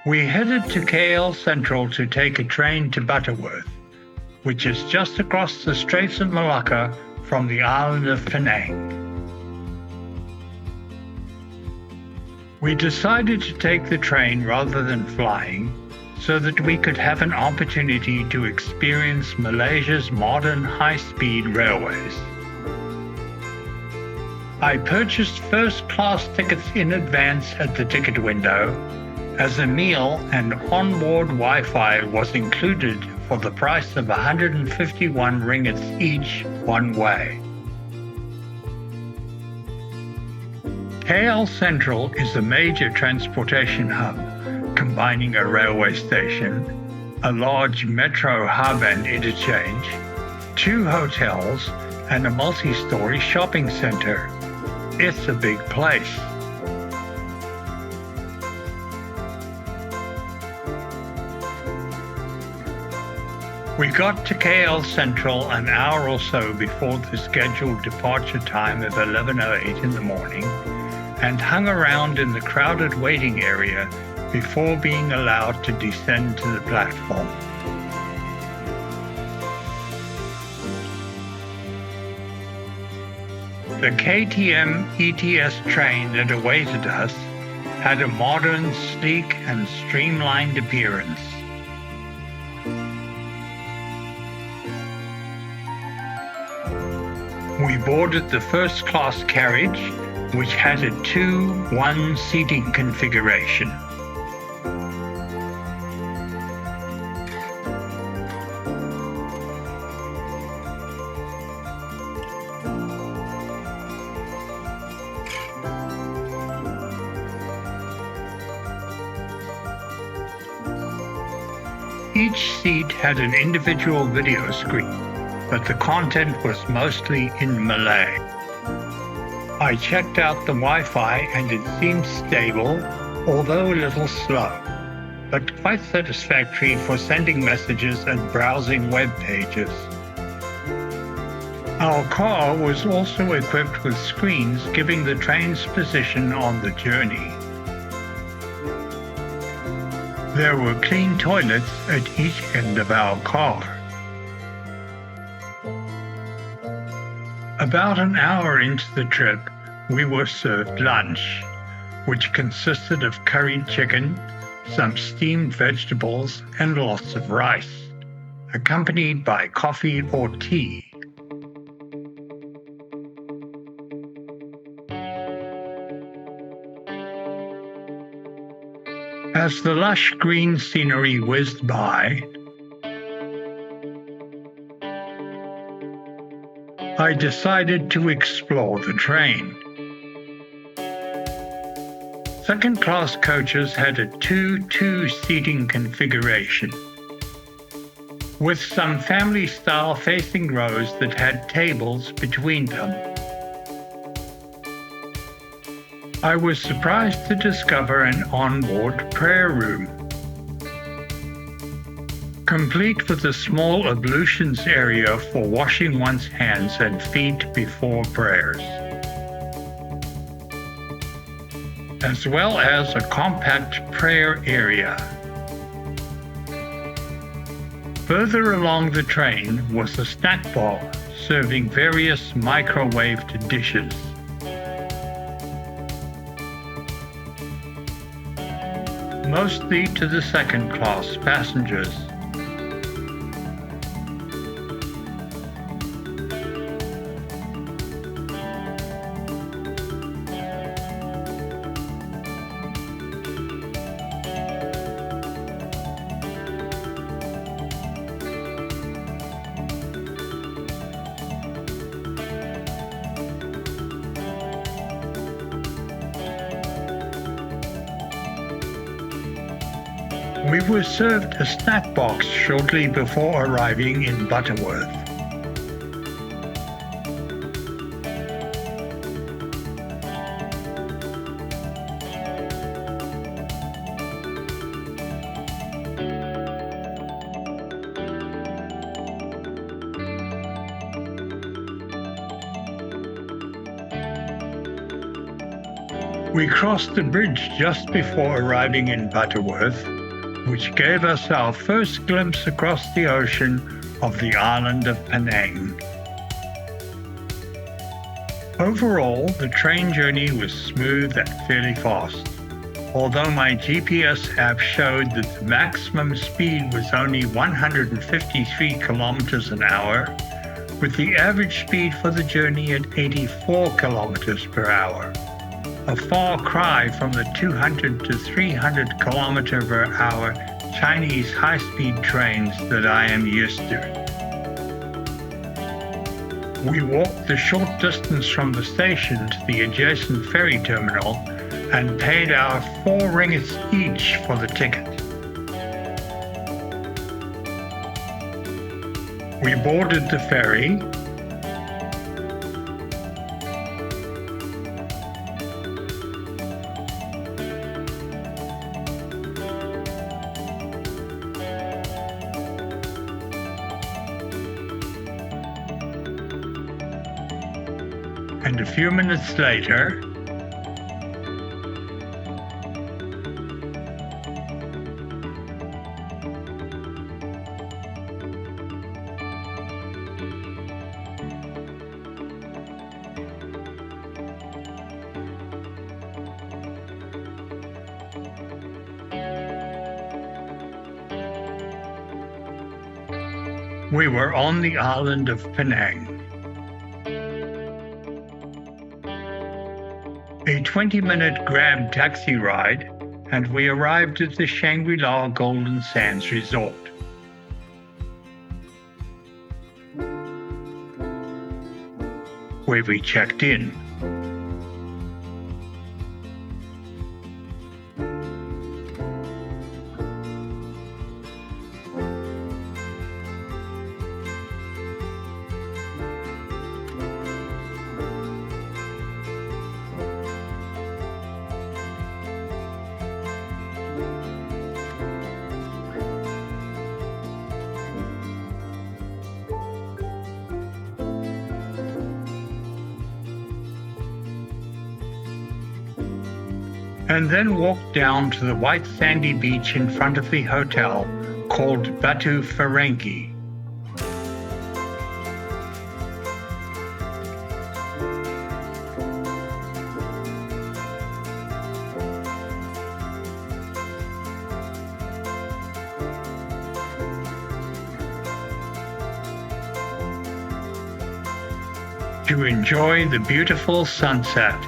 We headed to KL Sentral to take a train to Butterworth, which is just across the Straits of Malacca from the island of Penang. We decided to take the train rather than flying so that we could have an opportunity to experience Malaysia's modern high-speed railways. I purchased first-class tickets in advance at the ticket window, as a meal and onboard Wi-Fi was included for the price of 151 ringgits each one way. KL Sentral is a major transportation hub, combining a railway station, a large metro hub and interchange, 2 hotels, and a multi-story shopping center. It's a big place. We got to KL Sentral an hour or so before the scheduled departure time of 11:08 in the morning and hung around in the crowded waiting area before being allowed to descend to the platform. The KTM ETS train that awaited us had a modern, sleek, and streamlined appearance. We boarded the first-class carriage, which had a 2-1 seating configuration. Each seat had an individual video screen, but the content was mostly in Malay. I checked out the Wi-Fi and it seemed stable, although a little slow, but quite satisfactory for sending messages and browsing web pages. Our car was also equipped with screens giving the train's position on the journey. There were clean toilets at each end of our car. About an hour into the trip, we were served lunch, which consisted of curried chicken, some steamed vegetables, and lots of rice, accompanied by coffee or tea. As the lush green scenery whizzed by, I decided to explore the train. Second-class coaches had a 2-2 seating configuration, with some family-style facing rows that had tables between them. I was surprised to discover an onboard prayer room, complete with a small ablutions area for washing one's hands and feet before prayers, as well as a compact prayer area. Further along the train was a snack bar serving various microwaved dishes. Mostly to the second-class passengers. We were served a snack box shortly before arriving in Butterworth. We crossed the bridge just before arriving in Butterworth, which gave us our first glimpse across the ocean of the island of Penang. Overall, the train journey was smooth and fairly fast, although my GPS app showed that the maximum speed was only 153 kilometers an hour, with the average speed for the journey at 84 kilometers per hour, a far cry from the 200 to 300 kilometer per hour Chinese high-speed trains that I am used to. We walked the short distance from the station to the adjacent ferry terminal and paid our 4 ringgits each for the ticket. We boarded the ferry, and a few minutes later, we were on the island of Penang. A 20-minute Grab taxi ride, and we arrived at the Shangri La Golden Sands resort. Where we checked in. And then walked down to the white sandy beach in front of the hotel called Bateau Ferengi. To enjoy the beautiful sunset.